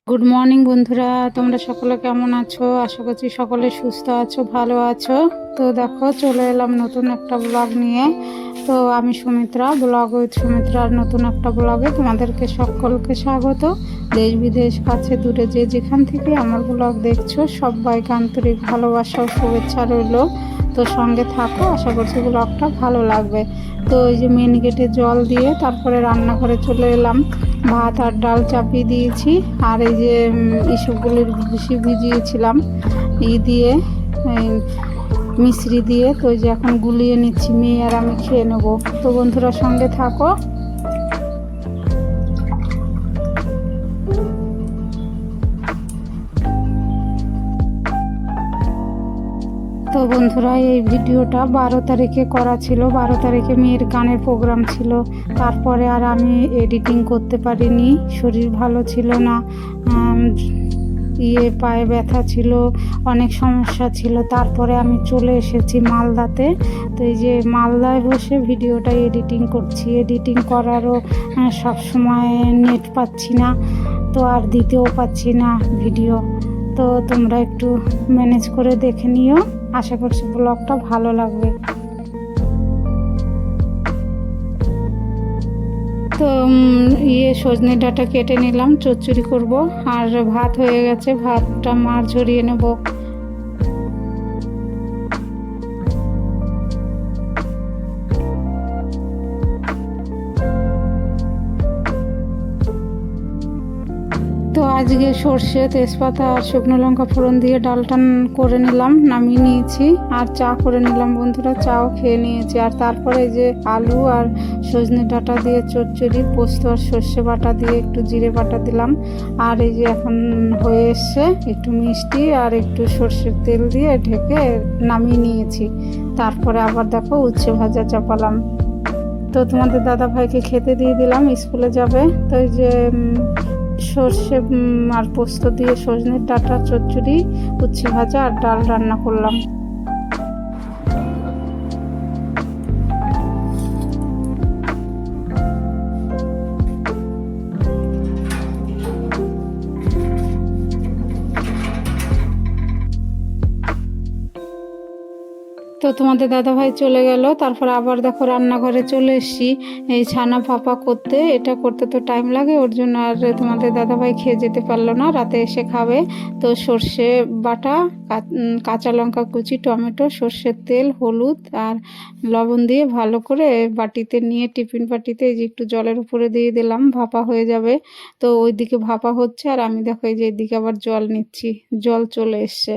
Good morning বন্ধুরা, তোমরা সকলে কেমন আছো? আশা করছি সকলে সুস্থ আছো, ভালো আছো। তো দেখো, চলে এলাম নতুন একটা ব্লগ নিয়ে। তো আমি সুমিত্রা, ব্লগ উইথ সুমিত্রার নতুন একটা ব্লগে তোমাদেরকে সকলকে স্বাগত। দেশ বিদেশ কাছে দূরে যে যেখান থেকে আমার ব্লগ দেখছো, সবাইকে আন্তরিক ভালোবাসা ও শুভেচ্ছা রইল। তো সঙ্গে থাকো, আশা করছি ব্লগটা ভালো লাগবে। তো এই যে মেন গেটে জল দিয়ে তারপরে রান্নাঘরে চলে এলাম। ভাত আর ডাল চাপিয়ে দিয়েছি, আর এই যে ইসবগুলির ভুসি ভিজিয়েছিলাম দিয়ে মিশ্রি দিয়ে। তো এই যে এখন গুলিয়ে নিচ্ছি, মেয়ে আর আমি খেয়ে নেবো। তো বন্ধুরা সঙ্গে থাকো। তো বন্ধুরা, এই ভিডিওটা 12 তারিখে করা ছিল। 12 তারিখে মেয়ের গানের প্রোগ্রাম ছিল। তারপরে আর আমি এডিটিং করতে পারিনি, শরীর ভালো ছিল না, পায়ে ব্যথা ছিল, অনেক সমস্যা ছিল। তারপরে আমি চলে এসেছি মালদাতে। তো এই যে মালদায় বসে ভিডিওটা এডিটিং করছি। এডিটিং করারও সব সময় নেট পাচ্ছি না, তো আর দিতেও পাচ্ছি না ভিডিও। তো তোমরা একটু ম্যানেজ করে দেখে নিও, আশা করছি ব্লগটা ভালো লাগবে। তো সজনে ডাঁটা কেটে নিলাম, চচ্চড়ি করব। আর ভাত হয়ে গেছে, ভাতটা মার ঝরিয়ে নেব। তো আজকে সর্ষে, তেজপাতা আর শুকনো লঙ্কা ফোড়ন দিয়ে ডালটা করে নিলাম, নামিয়ে নিয়েছি। আর চা করে নিলাম বন্ধুরা, চাও খেয়ে নিয়েছি। আর তারপরে যে আলু আর সজনে ডাঁটা দিয়ে চচ্চড়ি, পোস্ত আর সর্ষে বাটা দিয়ে একটু জিরে বাটা দিলাম। আর এই যে এখন হয়ে এসছে, একটু মিষ্টি আর একটু সর্ষের তেল দিয়ে ঢেকে নামিয়ে নিয়েছি। তারপরে আবার দেখো উচ্ছে ভাজা চাপালাম। তো তোমাদের দাদা ভাইকে খেতে দিয়ে দিলাম, স্কুলে যাবে। তো এই যে সর্ষে আর পোস্ত দিয়ে সজনের ডাঁটা চচ্চড়ি, উচ্ছে ভাজা আর ডাল রান্না করলাম। তো তোমাদের দাদাভাই চলে গেল। তারপর আবার দেখো রান্নাঘরে চলে এসেছি এই ছানা পাপা করতে। এটা করতে তো টাইম লাগে, ওর জন্য আর তোমাদের দাদাভাই খেয়ে যেতে পারলো না, রাতে এসে খাবে। তো সর্ষে বাটা, কাঁচা লঙ্কা কুচি, টমেটো, সর্ষের তেল, হলুদ আর লবণ দিয়ে ভালো করে বাটিতে নিয়ে টিফিন বাটিতে এই যে একটু জলের উপরে দিয়ে দিলাম, ভাপা হয়ে যাবে। তো ওইদিকে ভাপা হচ্ছে, আর আমি দেখো এই যে এদিকে আবার জল নিচ্ছি, জল চলে এসছে।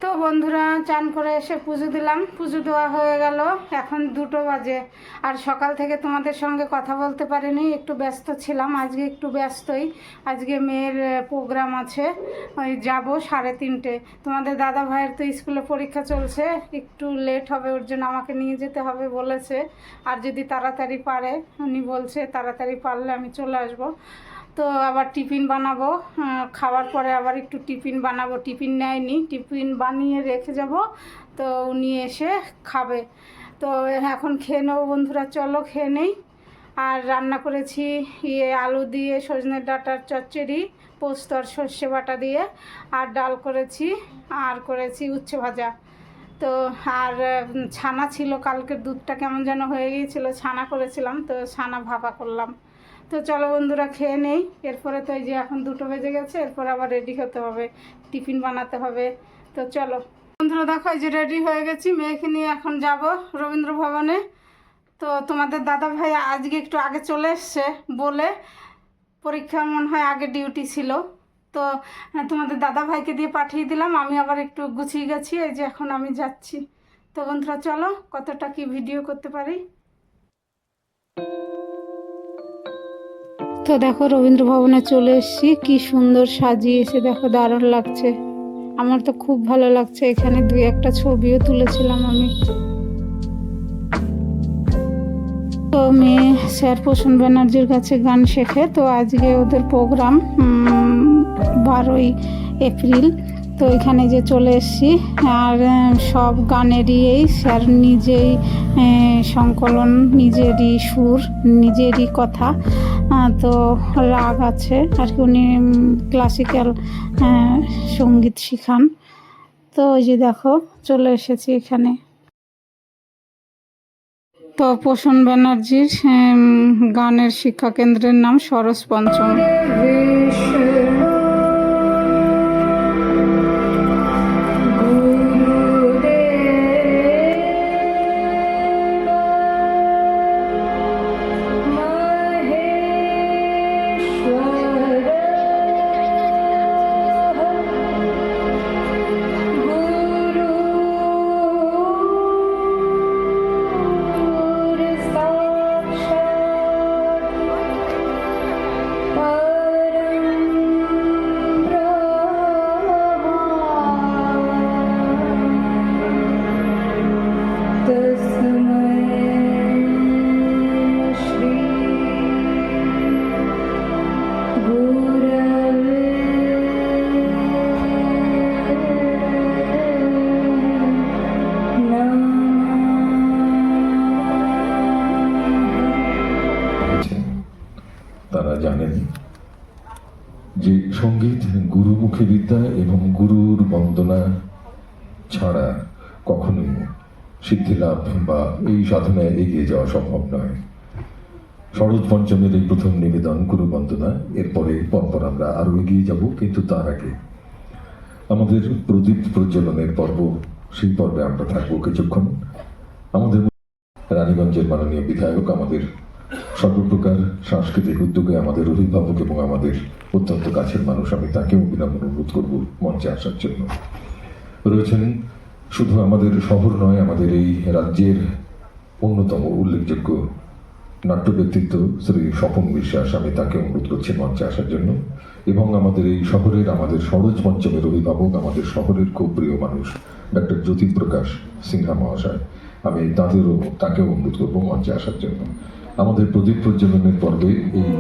তো বন্ধুরা, চান করে এসে পুজো দিলাম, পুজো দেওয়া হয়ে গেল। এখন 2টো বাজে। আর সকাল থেকে তোমাদের সঙ্গে কথা বলতে পারিনি, একটু ব্যস্ত ছিলাম। আজকে একটু ব্যস্তই, আজকে মেয়ের প্রোগ্রাম আছে, ওই যাবো 3:30। তোমাদের দাদা ভাইয়ের তো স্কুলে পরীক্ষা চলছে, একটু লেট হবে, ওর জন্য আমাকে নিয়ে যেতে হবে বলেছে। আর যদি তাড়াতাড়ি পারে, উনি বলছে তাড়াতাড়ি পারলে আমি চলে আসবো। তো আবার টিফিন বানাবো, খাওয়ার পরে আবার একটু টিফিন বানাবো। টিফিন নেয়নি, টিফিন বানিয়ে রেখে যাব, তো উনি এসে খাবে। তো এখন খেয়ে নেবো বন্ধুরা, চলো খেয়ে নেই। আর রান্না করেছি আলু দিয়ে সজনের ডাঁটার চচ্চড়ি, পোস্ত আর সর্ষে বাটা দিয়ে। আর ডাল করেছি, আর করেছি উচ্ছে ভাজা। তো আর ছানা ছিল, কালকের দুধটা কেমন যেন হয়ে গিয়েছিলো, ছানা করেছিলাম, তো ছানা ভাপা করলাম। তো চলো বন্ধুরা খেয়ে নেই, এরপরে তো এই যে এখন 2টো বেজে গেছে, এরপর আবার রেডি হতে হবে, টিফিন বানাতে হবে। তো চলো বন্ধুরা, দেখো এই যে রেডি হয়ে গেছি, মেয়েকে নিয়ে এখন যাব রবীন্দ্র ভবনে। তো তোমাদের দাদা ভাই আজকে একটু আগে চলে এসছে বলে, পরীক্ষা মনে হয় আগে ডিউটি ছিল। তো তোমাদের দাদা ভাইকে দিয়ে পাঠিয়ে দিলাম, আমি আবার একটু গুছিয়ে গেছি, এই যে এখন আমি যাচ্ছি। তো বন্ধুরা চলো, কতটা কি ভিডিও করতে পারি। তো দেখো রবীন্দ্র ভবনে চলে এসেছি, কি সুন্দর সাজিয়েছে, দেখো দারুণ লাগছে। আমার তো খুব ভালো লাগছে, এখানে 2-1টা ছবিও তুলেছিলাম আমি। তো মেয়ে স্যার প্রসূন ব্যানার্জির কাছে গান শেখে। তো আজকে ওদের প্রোগ্রাম 12ই এপ্রিল। তো এখানে যে চলে এসেছি, আর সব গানেরই এই স্যার নিজেই সংকলন, নিজেরই সুর, নিজেরই কথা। তো রাগ আছে আর কি, উনি ক্লাসিক্যাল সঙ্গীত শেখান। তো ওই যে দেখো চলে এসেছি এখানে। তো পোষণ ব্যানার্জির গানের শিক্ষা কেন্দ্রের নাম সরস পঞ্চম। তারা জানেন যে সঙ্গীত গুরুমুখী বিদ্যা এবং গুরুর বন্দনা ছাড়া কখনোই সিদ্ধি লাভ বা এই সাধনায় এগিয়ে যাওয়া সম্ভব নয়। শরৎ পঞ্চমের এই প্রথম নিবেদন গুরু বন্দনা, এরপরে পরপর আমরা আরো এগিয়ে যাব, কিন্তু তার আগে আমাদের প্রদীপ প্রজ্বলনের পর্ব, সেই পর্বে আমরা থাকবো কিছুক্ষণ। আমাদের রানীগঞ্জের মাননীয় বিধায়ক, আমাদের সর্বপ্রকার সাংস্কৃতিক উদ্যোগে আমাদের অভিভাবক এবং আমাদের অত্যন্ত কাছের মানুষ, আমি তাকেও বিনম্র অনুরোধ করব মঞ্চে আসার জন্য। রয়েছেন শুধু আমাদের শহর নয়, আমাদের এই রাজ্যের অন্যতম উল্লেখযোগ্য নাট্য ব্যক্তিত্ব শ্রী স্বপন বিশ্বাস, আমি তাকে অনুরোধ করছি মঞ্চে আসার জন্য। এবং আমাদের এই শহরের, আমাদের সরোজ পঞ্চমের অভিভাবক, আমাদের শহরের খুব প্রিয় মানুষ ডক্টর জ্যোতিপ্রকাশ সিনহা মহাশয়, আমি তাকেও অনুরোধ করবো মঞ্চে আসার জন্য। আমাদের প্রদীপ প্রজ্বলনের পর্বে এই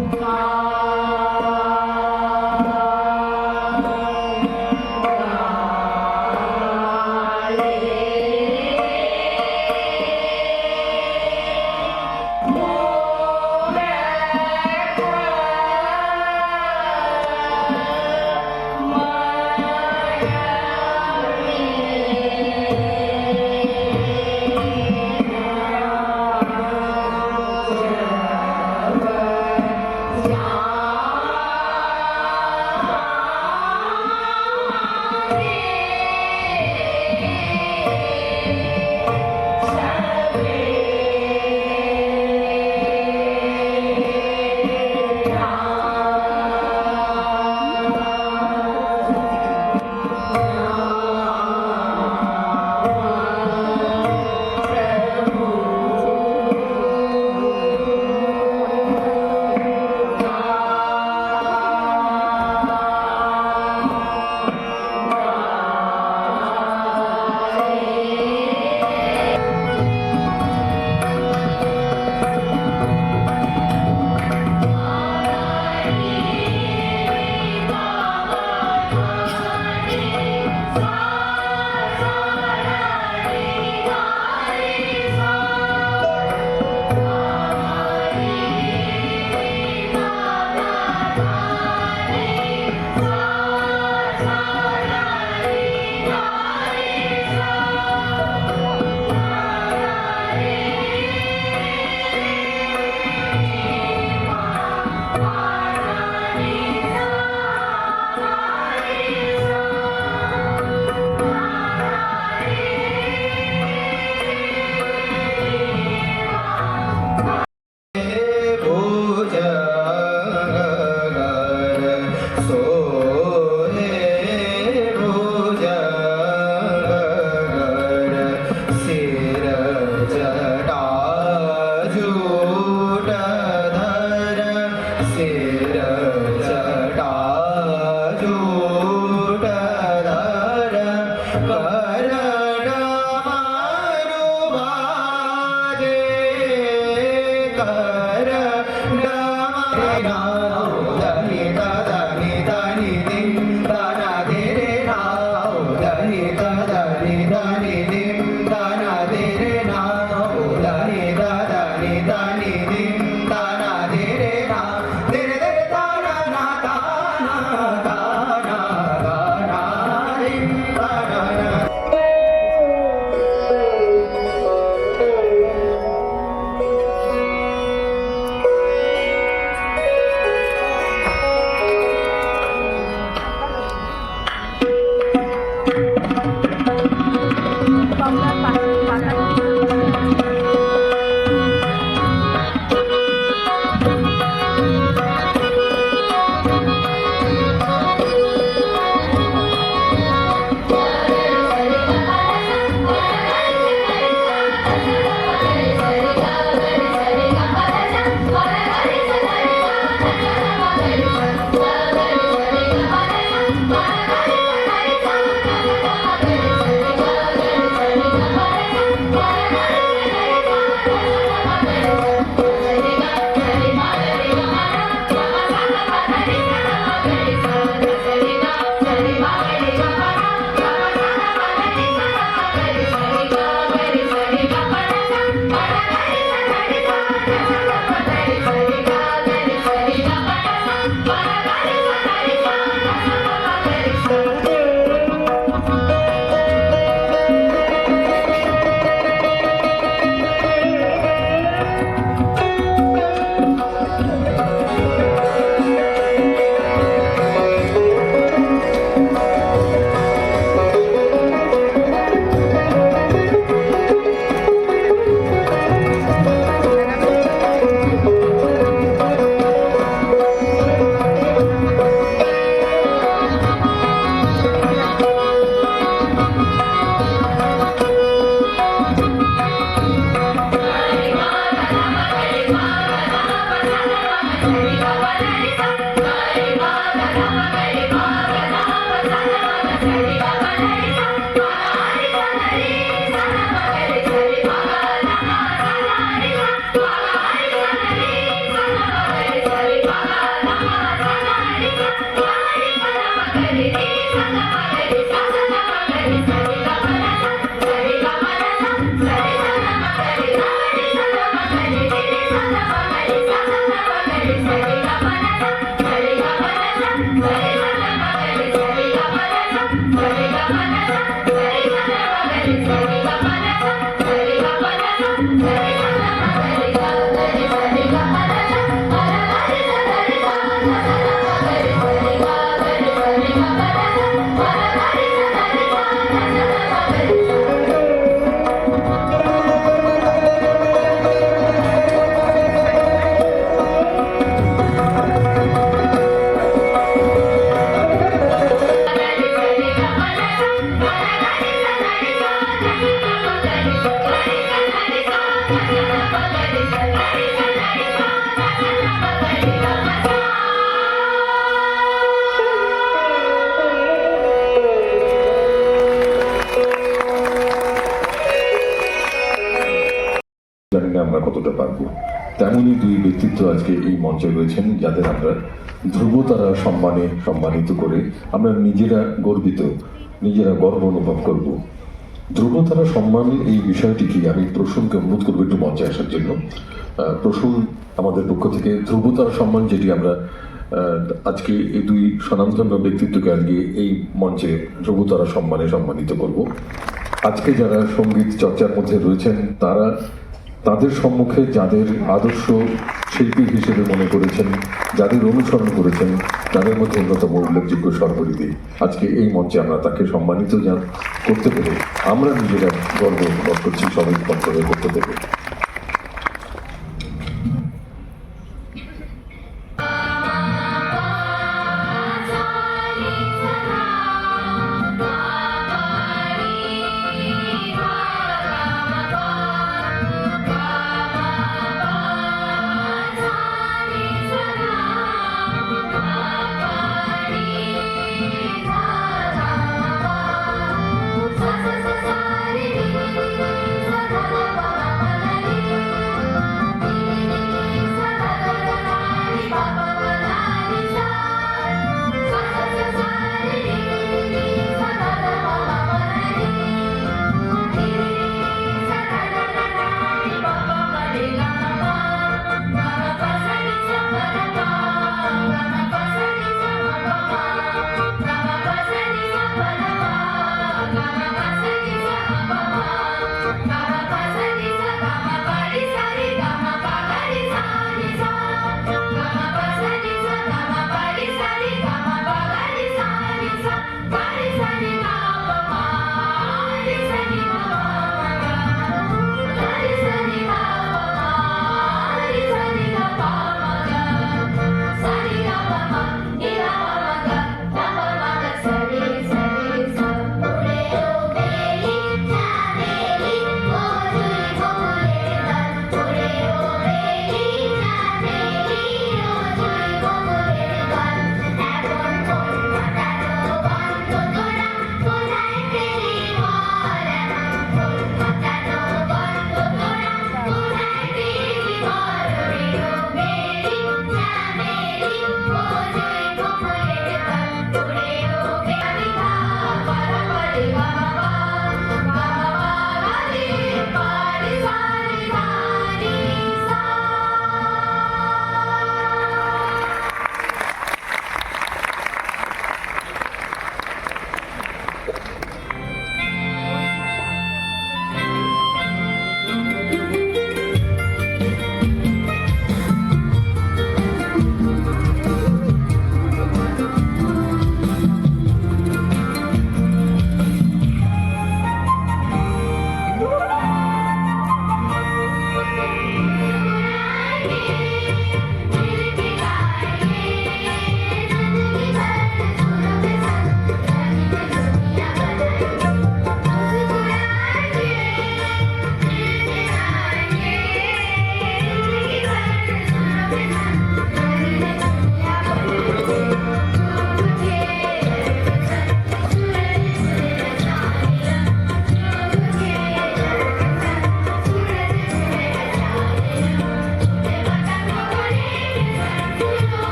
ব্যক্তিত্ব আজকে এই মঞ্চে রয়েছেন, যাদের আমরা ধ্রুবতারা সম্মানে সম্মানিত করে আমরা নিজেরা গর্বিত, নিজেরা গর্ব অনুভব করব। ধ্রুবতারা সম্মান এই বিষয়টিকে আমি প্রসূনকে অনুরোধ করবো একটু মঞ্চে আসার জন্য। প্রসূন আমাদের পক্ষ থেকে ধ্রুবতারা সম্মান, যেটি আমরা আজকে এই দুই স্বনামধন্য ব্যক্তিত্বকে আজকে এই মঞ্চে ধ্রুবতারা সম্মানে সম্মানিত করব। আজকে যারা সঙ্গীত চর্চার মধ্যে রয়েছেন, তাদের সম্মুখে যাদের আদর্শ শিল্পী হিসেবে মনে করেছেন, যাদের অনুসরণ করেছেন, তাদের মধ্যে অন্যতম উল্লেখযোগ্য সর্বরিদি আজকে এই মঞ্চে আমরা তাকে সম্মানিত করতে পেরে আমরা নিজেরা গর্ব অনুভব করছি, সবাই বক্তব্য করতে পেরে।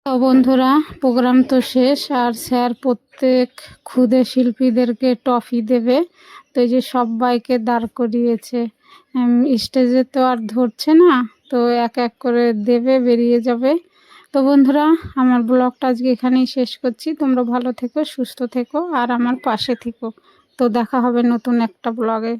তো বন্ধুরা, প্রোগ্রাম তো শেষ, আর স্যার প্রত্যেক ক্ষুদে শিল্পীদেরকে ট্রফি দেবে। তো এই যে সবাইকে দাঁড় করিয়েছে, স্টেজে তো আর ধরছে না, তো এক এক করে দেবে, বেরিয়ে যাবে। তো বন্ধুরা, আমার ব্লগটা আজকে এখানেই শেষ করছি। তোমরা ভালো থেকো, সুস্থ থেকো, আর আমার পাশে থেকো। তো দেখা হবে নতুন একটা ব্লগে।